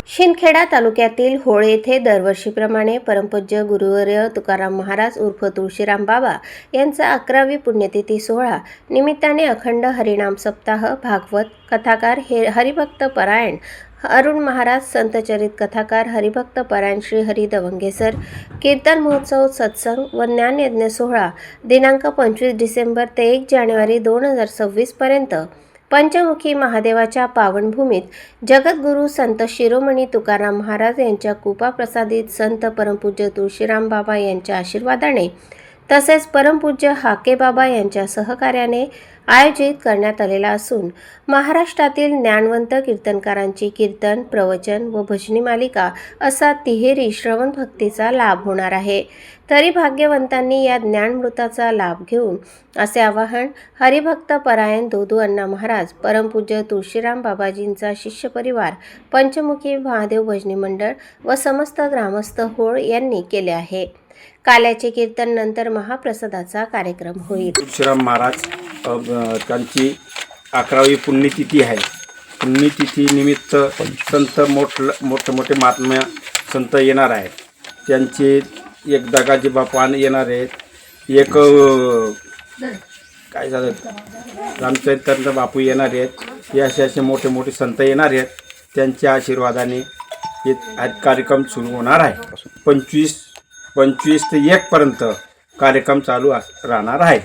शिंदखेडा तालुक्यातील होळ येथे दरवर्षीप्रमाणे परमपूज्य गुरुवर्य तुकाराम महाराज उर्फ तुळशीराम बाबा यांचा 11वी पुण्यतिथी सोहळा निमित्ताने अखंड हरिनाम सप्ताह, भागवत कथाकार हरिभक्त परायण अरुण महाराज, संतचरित कथाकार हरिभक्त परायण श्री हरी दवंगेसर, कीर्तन महोत्सव, सत्संग व ज्ञानयज्ञ सोहळा दिनांक 25 डिसेंबर ते 1 जानेवारी 2026 पर्यंत पंचमुखी महादेवाच्या पावनभूमीत जगद्गुरू संत शिरोमणी तुकाराम महाराज यांच्या कृपाप्रसादित संत परमपूज्य तुळशीराम बाबा यांच्या आशीर्वादाने तसेच परमपूज्य हाके बाबा यांच्या सहकार्याने आयोजित करण्यात आलेला असून महाराष्ट्रातील ज्ञानवंत कीर्तनकारांची कीर्तन, प्रवचन व भजनी मालिका असा तिहेरी श्रवण भक्तीचा लाभ होणार आहे। तरी भाग्यवंतांनी या ज्ञानमृताचा लाभ घेऊन असे आवाहन हरिभक्त परायण दोदू अण्णा महाराज, परमपूज्य तुळशीराम बाबाजींचा शिष्य परिवार, पंचमुखी महादेव भजनी मंडळ व समस्त ग्रामस्थ होळ यांनी केले आहे। काल्याचे कीर्तन नंतर महाप्रसादाचा कार्यक्रम होईल। तुळशीराम महाराज त्यांची 11वी पुण्यतिथी आहे। पुण्यतिथी निमित्त संत मोठे महात्म्य संत येणार आहेत। त्यांचे एक दगाजी बापा येणार आहेत, एक काय झालं रामचरित्र बापू येणार आहेत, हे असे मोठे संत येणार आहेत। त्यांच्या आशीर्वादाने हे कार्यक्रम सुरू होणार आहे। 25 ते 1 पर्यंत कार्यक्रम चालू राहणार आहे।